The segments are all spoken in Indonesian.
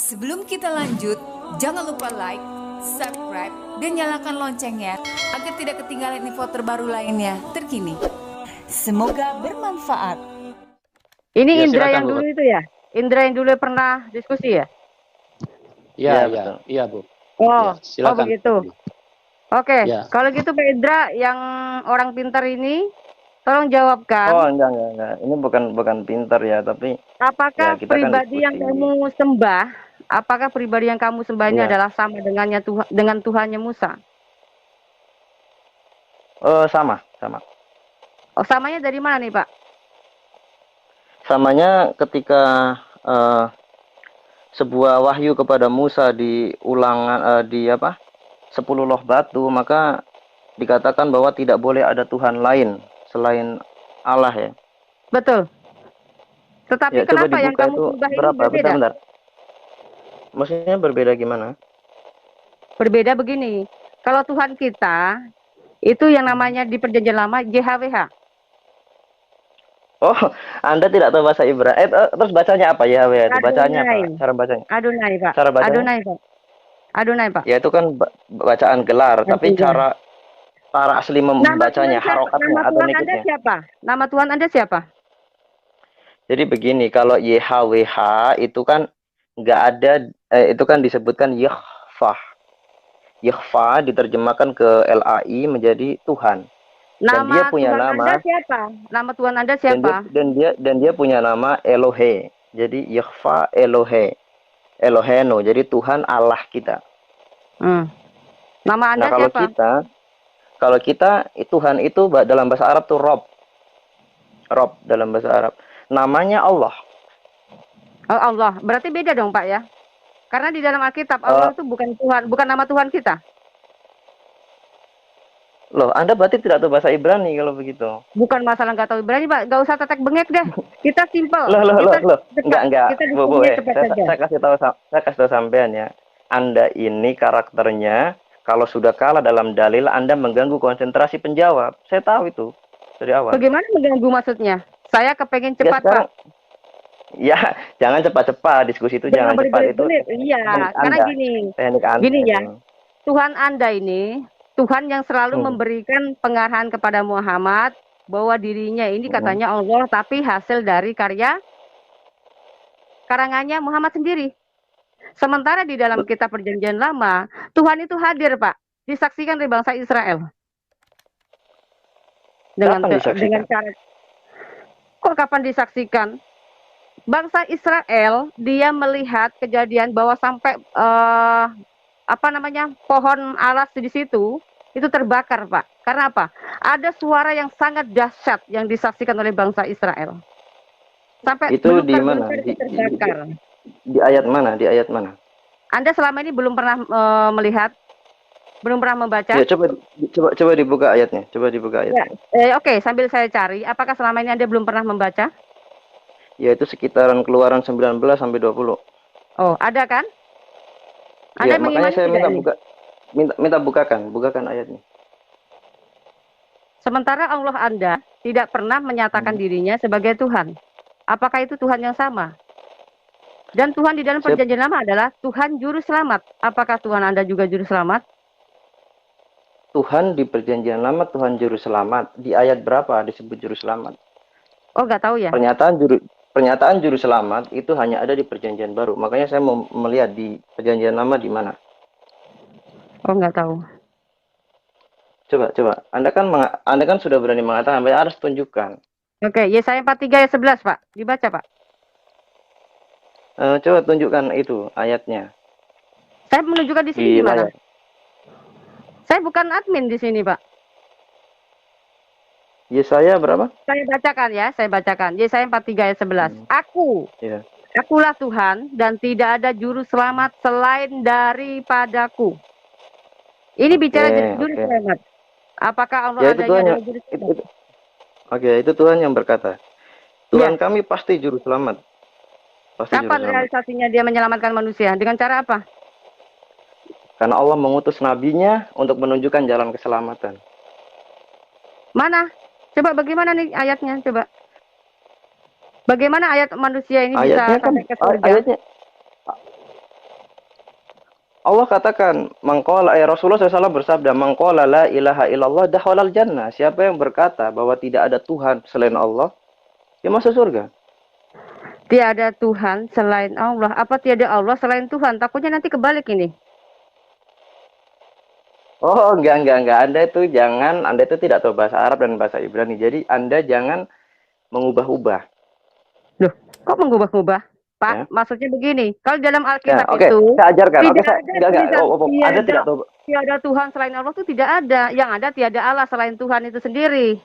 Sebelum kita lanjut, jangan lupa like, subscribe, dan nyalakan loncengnya agar tidak ketinggalan info terbaru lainnya terkini. Semoga bermanfaat. Ini Ya, Indra silakan, yang Bu. dulu itu ya? Indra yang dulu pernah diskusi ya? Iya, betul. iya, Bu. Oh, Ya, silakan. begitu. Oke, Ya. kalau gitu Pak Indra yang orang pintar ini, tolong jawabkan. Oh, enggak. Ini bukan pintar ya, tapi Apakah ya kita kan pribadi yang diskusi. kamu sembah, apakah pribadi yang kamu sembah ini Iya. adalah sama dengannya Tuhan, dengan Tuhannya Musa? Oh, sama. Oh, samanya dari mana nih Pak? Samanya ketika eh, sebuah wahyu kepada Musa di ulangan di apa? 10 loh batu, maka dikatakan bahwa tidak boleh ada Tuhan lain selain Allah ya. Betul. Tetapi Ya, coba kenapa yang dibuka kamu itu sembah ini berapa? berbeda? Bentar. Maksudnya berbeda gimana? Berbeda begini. Kalau Tuhan kita itu yang namanya di Perjanjian Lama JHWH. Oh, Anda tidak tahu bahasa Ibrani. Terus bacanya apa ya? Itu bacanya apa? Adonai. Cara bacanya? Adonai, Pak. Cara bacanya? Adonai, Pak. Adonai, Pak. Ya itu kan bacaan gelar, tapi Artinya. cara asli membacanya, harokatnya Nama atau Tuhan Anda nikutnya. siapa? Nama Tuhan Anda siapa? Jadi begini, kalau YHWH itu kan nggak ada, itu kan disebutkan Yahfah. Yahfah diterjemahkan ke LAI menjadi Tuhan. Dan dia Nama punya Tuhan nama. Anda siapa? Nama Tuhan Anda Dan siapa? dia punya nama Elohe. Jadi Yahfah Elohe. Eloheno. Jadi Tuhan Allah kita. Nama Anda Nah, kalau siapa? kalau kita Tuhan itu dalam bahasa Arab tuh Rob. Rob dalam bahasa Arab. Namanya Allah. Oh, Allah. Berarti beda dong, Pak ya? Karena di dalam Alkitab Allah itu bukan Tuhan, bukan nama Tuhan kita. Loh, Anda berarti tidak tahu bahasa Ibrani kalau begitu. Bukan masalah nggak tahu Ibrani, Pak. Nggak usah tetek bengek deh. Kita simpel. Loh. Cepat. Enggak. Kita diskusinya cepat saja. Saya kasih tahu sampean ya. Anda ini karakternya kalau sudah kalah dalam dalil, Anda mengganggu konsentrasi penjawab. Saya tahu itu dari awal. Bagaimana mengganggu maksudnya? Saya kepengen cepat, sekarang, Pak. Ya, jangan cepat-cepat. Diskusi itu jangan cepat. Itu iya, karena gini. Teknik Anda. Gini ya. Itu. Tuhan Anda ini, Tuhan yang selalu memberikan pengarahan kepada Muhammad bahwa dirinya ini katanya Allah, tapi hasil dari karya karangannya Muhammad sendiri. Sementara di dalam kitab Perjanjian Lama, Tuhan itu hadir, Pak, disaksikan oleh bangsa Israel. Dengan cara kok kapan disaksikan? Bangsa Israel dia melihat kejadian bahwa sampai pohon alas di situ itu terbakar, Pak. Karena apa? Ada suara yang sangat dahsyat yang disaksikan oleh bangsa Israel. Sampai itu di mana? Terbakar. Di ayat mana? Di ayat mana? Anda selama ini belum pernah melihat, belum pernah membaca? Ya, coba dibuka ayatnya. Coba dibuka ayatnya. Ya, Oke, sambil saya cari, apakah selama ini Anda belum pernah membaca? Ya, itu sekitaran Keluaran 19 sampai 20. Oh, ada kan? Anda ya, makanya saya minta bukakan ayatnya. Sementara Allah Anda tidak pernah menyatakan dirinya sebagai Tuhan. Apakah itu Tuhan yang sama? Dan Tuhan di dalam Perjanjian Lama adalah Tuhan Juru Selamat. Apakah Tuhan Anda juga Juru Selamat? Tuhan di Perjanjian Lama Tuhan Juru Selamat. Di ayat berapa disebut Juru Selamat? Oh, nggak tahu ya? Pernyataan Juru Selamat itu hanya ada di Perjanjian Baru. Makanya saya mau melihat di Perjanjian Lama di mana. Oh, nggak tahu. Coba. Anda kan sudah berani mengatakan, harus tunjukkan. Oke, Yesaya 43 ayat 11, Pak. Dibaca, Pak. Coba tunjukkan itu ayatnya. Saya menunjukkan di sini gimana? Saya bukan admin di sini, Pak. Yesaya berapa? Saya bacakan. Yesaya 43 ayat 11. Akulah Tuhan dan tidak ada juru selamat selain daripadaku. Ini bicara juru selamat. Apakah Allah adanya juru selamat? Itu Tuhan yang berkata. Tuhan kami pasti juru selamat. Kapan realisasinya dia menyelamatkan manusia? Dengan cara apa? Karena Allah mengutus nabinya untuk menunjukkan jalan keselamatan. Mana? Coba bagaimana nih ayatnya? Coba. Bagaimana ayat manusia ini bisa sampai ke surga? Allah katakan, Rasulullah SAW bersabda, "Mangqala la ilaha illallah dakhalal jannah." Siapa yang berkata bahwa tidak ada Tuhan selain Allah, dia masuk surga. Tiada Tuhan selain Allah. Apa tiada Allah selain Tuhan? Takutnya nanti kebalik ini. Oh, enggak. Anda itu tidak tahu bahasa Arab dan bahasa Ibrani. Jadi Anda jangan mengubah-ubah. Loh, kok mengubah-ubah? Pak, Ya. maksudnya begini, kalau dalam Ya, Alkitab oke, itu saya ajarkan. Oke, tidak saya ada enggak. tulisan Anda tidak tahu. tiada Tuhan selain Allah itu tidak ada. Yang ada tiada Allah selain Tuhan itu sendiri.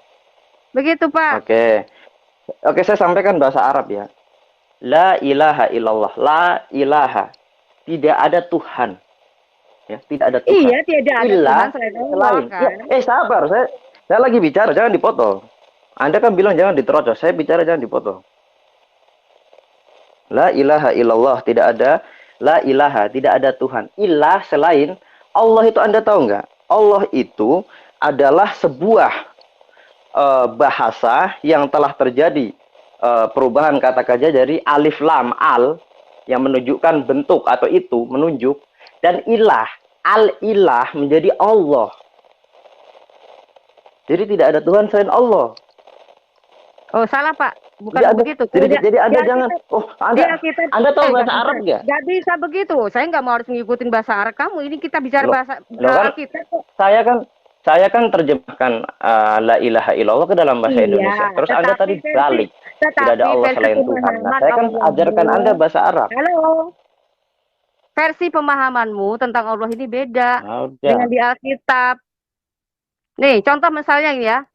Begitu, Pak. Oke. Oke, saya sampaikan bahasa Arab ya. La ilaha illallah. La ilaha. Tidak ada Tuhan. Ya, tidak ada Tuhan. Iya, tidak ada Illa Tuhan selain Allah, selain. kan? Ya, sabar. Saya lagi bicara, jangan dipotong. Anda kan bilang jangan diterocos. Saya bicara jangan dipotong. La ilaha illallah, tidak ada. La ilaha, tidak ada Tuhan. Ilah selain Allah itu Anda tahu nggak? Allah itu adalah sebuah bahasa yang telah terjadi perubahan kata kerja dari alif lam al yang menunjukkan bentuk atau itu menunjuk, dan ilah al ilah menjadi Allah. Jadi tidak ada Tuhan selain Allah. Oh, salah, Pak. Bukan Jadi begitu. jadi Anda jangan. Anda tahu bahasa Arab nggak? Nggak bisa begitu. Saya nggak mau harus ngikutin bahasa Arab kamu. Ini kita bicara bahasa kan, Alkitab kok. Saya kan terjemahkan la ilaha illallah ke dalam bahasa Indonesia. Terus Anda tadi balik. Tidak ada Allah selain Tuhan. Nah, saya kan ajarkan Anda bahasa Arab. Halo. Versi pemahamanmu tentang Allah ini beda dengan di Alkitab. Nih, contoh misalnya ini ya.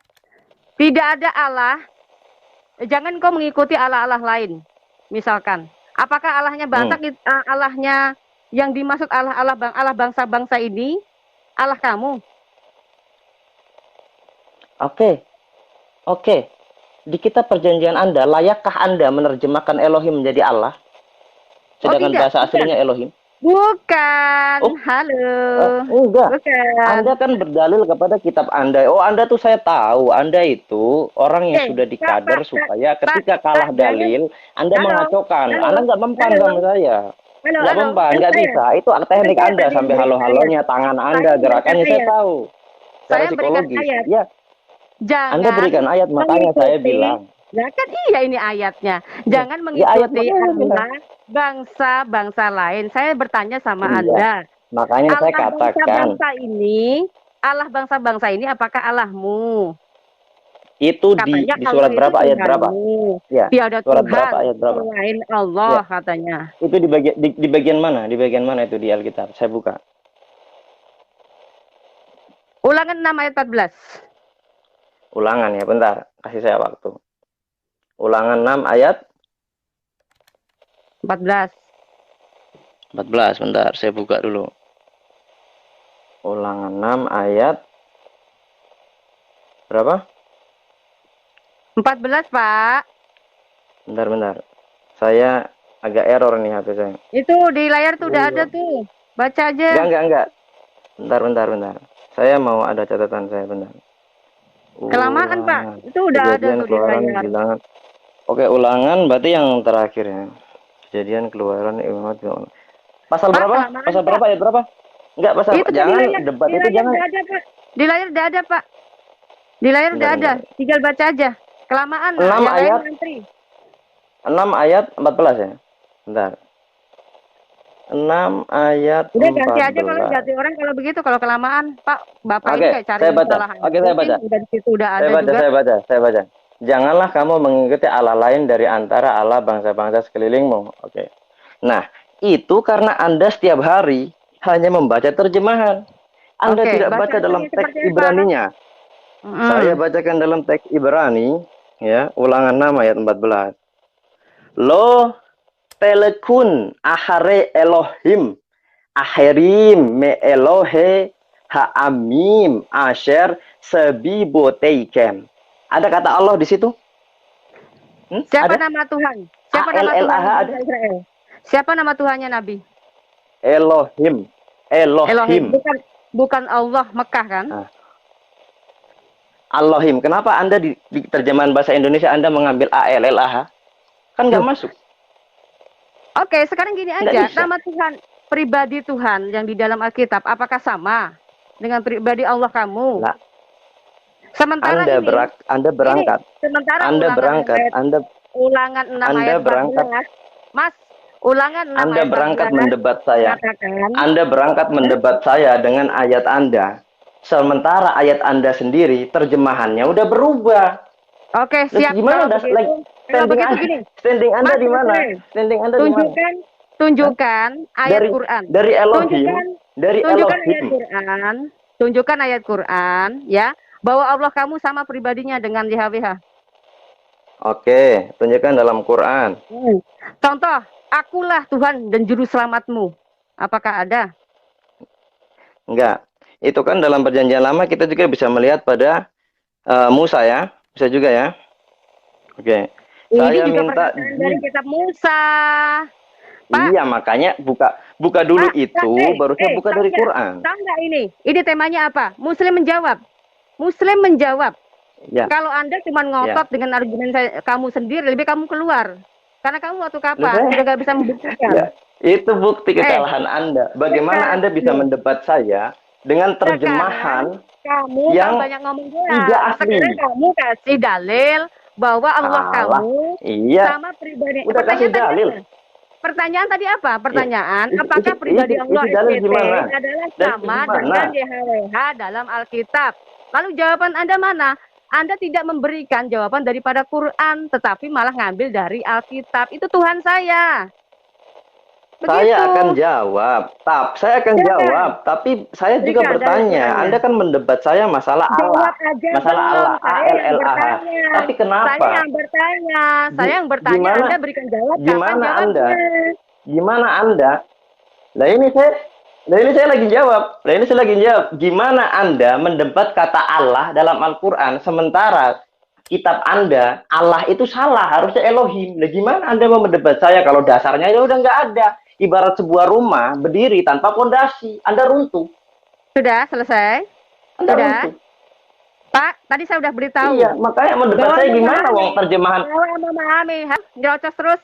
Tidak ada Allah. Jangan kau mengikuti Allah-Allah lain. Misalkan, apakah Allahnya Batak, Allahnya yang dimaksud Allah bangsa-bangsa ini, Allah kamu? Oke. Di kitab perjanjian Anda, layakkah Anda menerjemahkan Elohim menjadi Allah? Sedangkan bahasa aslinya Elohim. Bukan. Halo. Enggak. Bukan. Anda kan berdalil kepada kitab Anda. Oh, Anda tuh saya tahu. Anda itu orang yang sudah dikader supaya ketika kalah dalil, Anda mengacaukan. Anda nggak mempan sama saya. Nggak mempan, nggak bisa. Itu teknik Anda sampai halo-halonya, tangan Anda, gerakannya saya tahu. Secara psikologis. Ya. Anda berikan ayat, makanya saya bilang. Ya kan iya ini ayatnya. Jangan mengikuti bangsa-bangsa lain. Saya bertanya sama Anda. Makanya saya katakan. Allah bangsa-bangsa ini apakah Allahmu? Itu di surat berapa, ayat berapa? Ya, tiada surat Tuhan berapa, ayat berapa? selain Allah katanya. Itu di bagian mana? Di bagian mana itu di Alkitab? Saya buka. Ulangan 6 ayat 14. Ulangan ya, bentar. Kasih saya waktu. Ulangan 6 ayat 14. 14, bentar. Saya buka dulu. Ulangan 6 ayat berapa? 14, Pak. Bentar. Saya agak error nih HP saya. Itu di layar tuh udah ada tuh. Baca aja. Enggak. Bentar. Saya mau ada catatan saya, bentar. Kelamaan, Pak. Itu udah ada tuh di layar. Bilangan. Oke, ulangan berarti yang terakhir ya. Kejadian keluaran Imamat. Pasal berapa? Pasal berapa, ayat berapa? Enggak, pasal itu jangan debat itu jangan. Di layar udah ada, Pak. Di layar udah ada. Tinggal baca aja. Kelamaan 6 ayat. 6 ayat 14 ya. Bentar. 6 ayat 14. Udah ganti aja kalau ganti orang kalau begitu, kalau kelamaan, Pak. Bapak ini kayak cari kesalahan. Oke, saya baca. Udah di situ udah ada juga. Saya baca. Janganlah kamu mengikuti Allah lain dari antara Allah bangsa-bangsa sekelilingmu. Oke. Nah, itu karena Anda setiap hari hanya membaca terjemahan. Anda tidak baca dalam teks Ibraninya. Saya bacakan dalam teks Ibrani, ya, ulangan 6 ayat 14. Lo telekun ahare Elohim aherim me Elohe ha'amim asher sebiboteikem. Ada kata Allah di situ? Siapa ada? nama Tuhan? Siapa nama Tuhan Israel? Siapa nama Tuhannya Nabi? Elohim. Bukan Allah Mekah kan? Elohim. Kenapa Anda di terjemahan bahasa Indonesia Anda mengambil ALLAH? Kan nggak masuk. Oke, sekarang gini aja. pribadi Tuhan yang di dalam Alkitab apakah sama dengan pribadi Allah kamu? Lah, Sementara Anda ini, Anda berangkat. sementara Anda ulangan berangkat. ayat, Anda ulangan 6 Anda ayat berangkat. 14, Mas, ulangan 6 Anda ayat berangkat 14 mendebat saya. katakan, Anda berangkat mendebat saya dengan ayat Anda. Sementara ayat Anda sendiri terjemahannya udah berubah. oke, Terus siap. gimana Kalau begitu, kalau begitu gini, standing Anda Mas, di mana? Mas, Standing Anda di mana? tunjukkan ayat Quran. Dari Elohim, dari Tunjukkan ayat Elohim. Quran, tunjukkan ayat Quran, ya, bahwa Allah kamu sama pribadinya dengan YHWH. Oke, tunjukkan dalam Quran. Contoh, akulah Tuhan dan juru selamatmu. Apakah ada? Enggak. Itu kan dalam perjanjian lama kita juga bisa melihat pada Musa ya. Bisa juga ya. Oke. Ini Saya juga minta perkataan dari kitab Musa. Pak, iya, makanya buka dulu Pak, itu, baru saya buka dari Quran. Tahu nggak ini? Ini temanya apa? Muslim menjawab. Muslim menjawab. Ya. Kalau Anda cuma ngotot dengan argumen kamu sendiri, lebih kamu keluar. Karena kamu waktu kapan sudah nggak bisa membuktikan. Ya, itu bukti kesalahan Anda. Bagaimana Anda bisa mendebat saya dengan terjemahan kamu yang banyak ngomong bola. tidak asli? Sekarang kamu kasih dalil bahwa Allah kamu sama pribadi. Udah kasih dalil. Pertanyaan tadi apa? Pertanyaan, Iya. apakah pribadi Allah dalil SBT gimana? adalah sama dengan YHWH dalam Alkitab? Lalu jawaban Anda mana? Anda tidak memberikan jawaban daripada Quran, tetapi malah ngambil dari Alkitab. Itu Tuhan saya. Begitu. Saya akan jawab, tapi saya juga bertanya. Anda kan mendebat saya masalah Allah, masalah Allah, ALLAH. Tapi kenapa? Saya yang bertanya, Anda berikan jawab. Gimana Anda? Lah ini saya lagi jawab. Gimana Anda mendebat kata Allah dalam Al-Qur'an sementara kitab Anda Allah itu salah, harusnya Elohim. Nah, gimana Anda mau mendebat saya kalau dasarnya ya udah nggak ada? Ibarat sebuah rumah berdiri tanpa pondasi, Anda runtuh. Sudah selesai? Anda sudah? Runtuh. Pak, tadi saya sudah beritahu. Iya, makanya mendebat saya gimana wong terjemahan. Saya memahami, nyerocos terus.